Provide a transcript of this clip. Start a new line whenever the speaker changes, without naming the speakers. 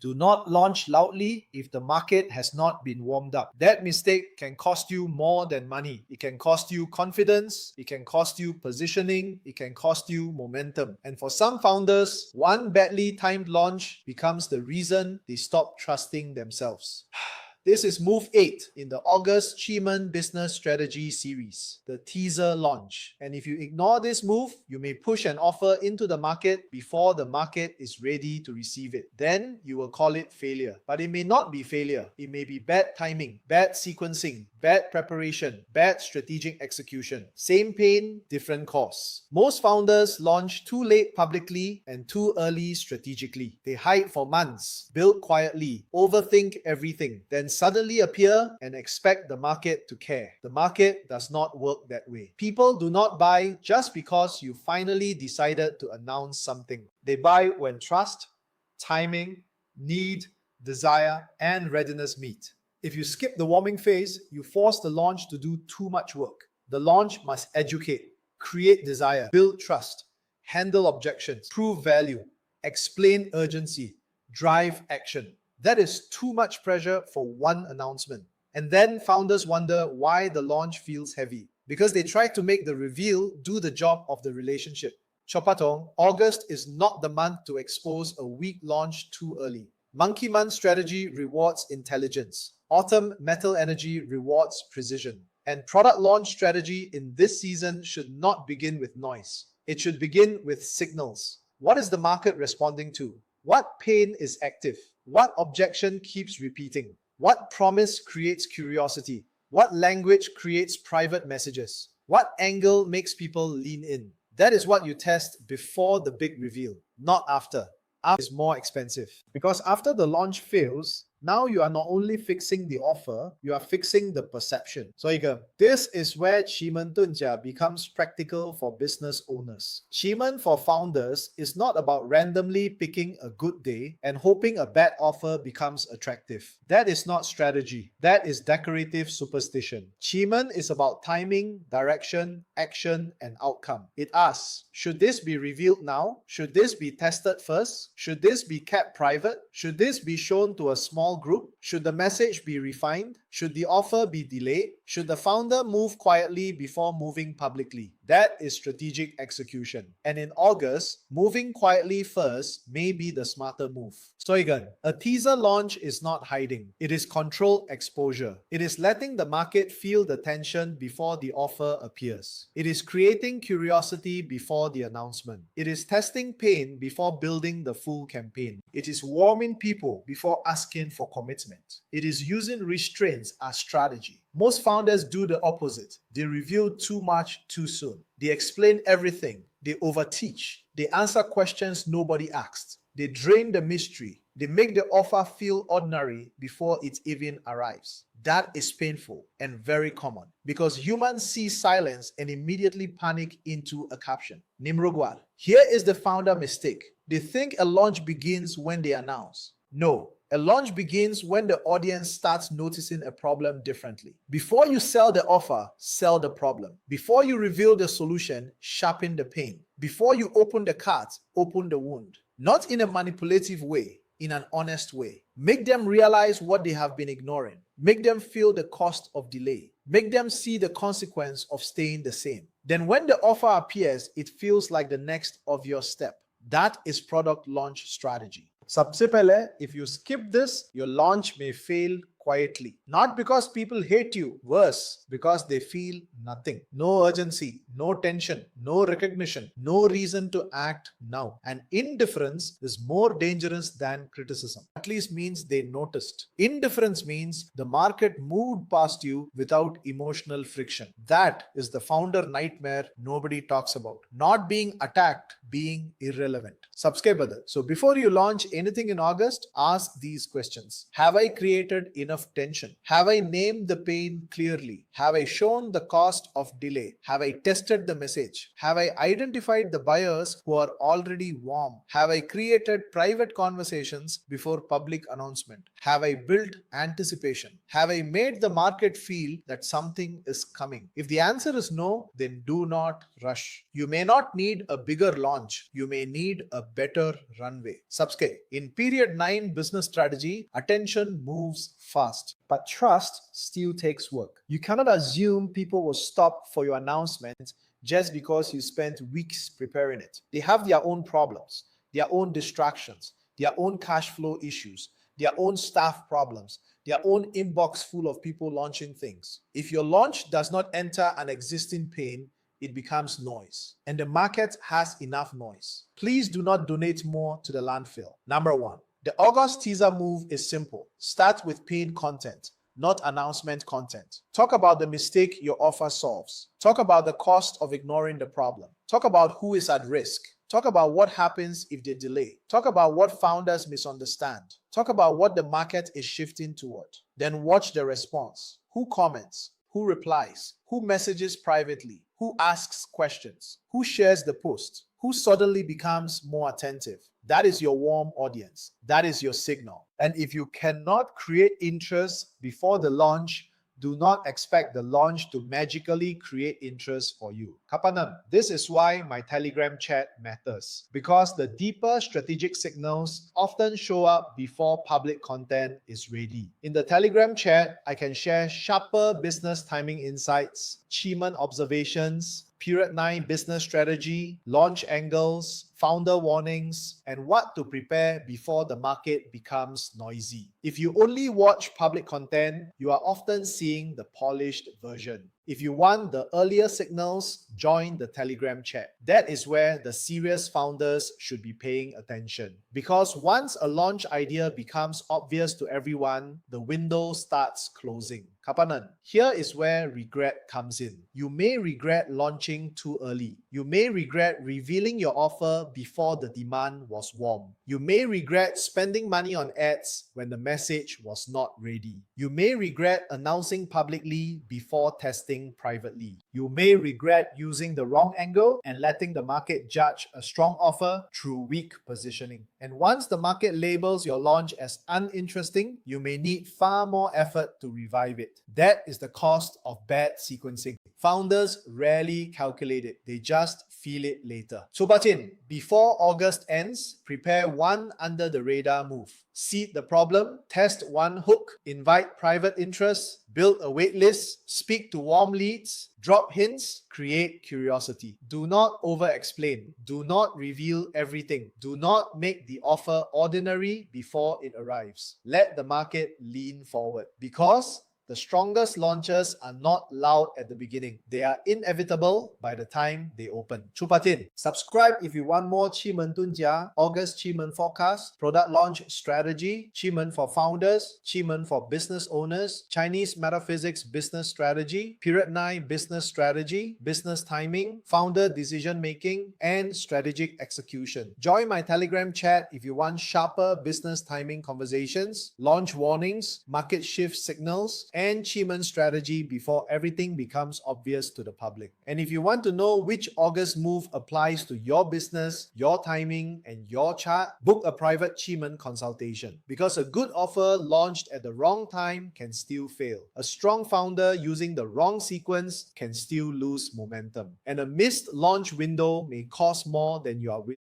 Do not launch loudly if the market has not been warmed up. That mistake can cost you more than money. It can cost you confidence, it can cost you positioning, it can cost you momentum. And for some founders, one badly timed launch becomes the reason they stop trusting themselves. This is move 8 in the August Chiman Business Strategy series, the teaser launch. And if you ignore this move, you may push an offer into the market before the market is ready to receive it. Then you will call it failure. But it may not be failure. It may be bad timing, bad sequencing, bad preparation, bad strategic execution. Same pain, different costs. Most founders launch too late publicly and too early strategically. They hide for months, build quietly, overthink everything, then suddenly appear and expect the market to care. The market does not work that way. People do not buy just because you finally decided to announce something. They buy when trust, timing, need, desire, and readiness meet. If you skip the warming phase, you force the launch to do too much work. The launch must educate, create desire, build trust, handle objections, prove value, explain urgency, drive action. That is too much pressure for one announcement. And then founders wonder why the launch feels heavy. Because they try to make the reveal do the job of the relationship. Chopatong, August is not the month to expose a weak launch too early. Monkey Month strategy rewards intelligence. Autumn Metal Energy rewards precision. And product launch strategy in this season should not begin with noise. It should begin with signals. What is the market responding to? What pain is active? What objection keeps repeating? What promise creates curiosity? What language creates private messages? What angle makes people lean in? That is what you test before the big reveal, not after. After is more expensive. Because after the launch fails, now you are not only fixing the offer, you are fixing the perception. So this is where Chimen Tunjia becomes practical for business owners. Chimen for founders is not about randomly picking a good day and hoping a bad offer becomes attractive. That is not strategy. That is decorative superstition. Chimen is about timing, direction, action, and outcome. It asks, should this be revealed now? Should this be tested first? Should this be kept private? Should this be shown to a small group? Should the message be refined? Should the offer be delayed? Should the founder move quietly before moving publicly? That is strategic execution. And in August, moving quietly first may be the smarter move. So again, a teaser launch is not hiding. It is controlled exposure. It is letting the market feel the tension before the offer appears. It is creating curiosity before the announcement. It is testing pain before building the full campaign. It is warming people before asking for commitment. It is using restraints as strategy. Most founders do the opposite. They reveal too much too soon. They explain everything. They overteach. They answer questions nobody asked. They drain the mystery. They make the offer feel ordinary before it even arrives. That is painful and very common because humans see silence and immediately panic into a caption. Nimrogwal. Here is the founder mistake. They think a launch begins when they announce. No. A launch begins when the audience starts noticing a problem differently. Before you sell the offer, sell the problem. Before you reveal the solution, sharpen the pain. Before you open the cut, open the wound. Not in a manipulative way, in an honest way. Make them realize what they have been ignoring. Make them feel the cost of delay. Make them see the consequence of staying the same. Then when the offer appears, it feels like the next obvious step. That is product launch strategy. Sabse pehle, if you skip this, your launch may fail quietly. Not because people hate you, worse, because they feel nothing. No urgency, no tension, no recognition, no reason to act now. And indifference is more dangerous than criticism. At least means they noticed. Indifference means the market moved past you without emotional friction. That is the founder nightmare nobody talks about. Not being attacked, being irrelevant. Subscribe. So before you launch anything in August, ask these questions. Have I created enough tension? Have I named the pain clearly? Have I shown the cost of delay? Have I tested the message? Have I identified the buyers who are already warm? Have I created private conversations before public announcement? Have I built anticipation? Have I made the market feel that something is coming? If the answer is no, then do not rush. You may not need a bigger launch. launch, you may need a better runway. Subscribe. In period 9 business strategy, attention moves fast, but trust still takes work. You cannot assume people will stop for your announcement just because you spent weeks preparing it. They have their own problems, their own distractions, their own cash flow issues, their own staff problems, their own inbox full of people launching things. If your launch does not enter an existing pain, it becomes noise. And the market has enough noise. Please do not donate more to the landfill. Number 1. The August teaser move is simple. Start with paid content, not announcement content. Talk about the mistake your offer solves. Talk about the cost of ignoring the problem. Talk about who is at risk. Talk about what happens if they delay. Talk about what founders misunderstand. Talk about what the market is shifting toward. Then watch the response. Who comments? Who replies? Who messages privately? Who asks questions? Who shares the post? Who suddenly becomes more attentive? That is your warm audience. That is your signal. And if you cannot create interest before the launch, do not expect the launch to magically create interest for you. Kapanan, this is why my Telegram chat matters. Because the deeper strategic signals often show up before public content is ready. In the Telegram chat, I can share sharper business timing insights, Chiman observations, period 9 business strategy, launch angles, founder warnings, and what to prepare before the market becomes noisy. If you only watch public content, you are often seeing the polished version. If you want the earlier signals, join the Telegram chat. That is where the serious founders should be paying attention. Because once a launch idea becomes obvious to everyone, the window starts closing. Kapanan, here is where regret comes in. You may regret launching too early. You may regret revealing your offer before the demand was warm. You may regret spending money on ads when the message was not ready. You may regret announcing publicly before testing privately. You may regret using the wrong angle and letting the market judge a strong offer through weak positioning. And once the market labels your launch as uninteresting, you may need far more effort to revive it. That is the cost of bad sequencing. Founders rarely calculate it, they just feel it later. Sobatin, before August ends, prepare one under the radar move. Seed the problem, test one hook, invite private interest, build a waitlist, speak to warm leads, drop hints, create curiosity. Do not over-explain. Do not reveal everything. Do not make the offer ordinary before it arrives. Let the market lean forward because the strongest launches are not loud at the beginning. They are inevitable by the time they open. Chupatin, subscribe if you want more Chimen Tunjia, August Chimen Forecast, Product Launch Strategy, Chimen for Founders, Chimen for Business Owners, Chinese Metaphysics Business Strategy, Period 9 Business Strategy, Business Timing, Founder Decision Making, and Strategic Execution. Join my Telegram chat if you want sharper business timing conversations, launch warnings, market shift signals, and Chimen strategy before everything becomes obvious to the public. And if you want to know which August move applies to your business, your timing, and your chart, book a private Chimen consultation. Because a good offer launched at the wrong time can still fail. A strong founder using the wrong sequence can still lose momentum. And a missed launch window may cost more than you are willing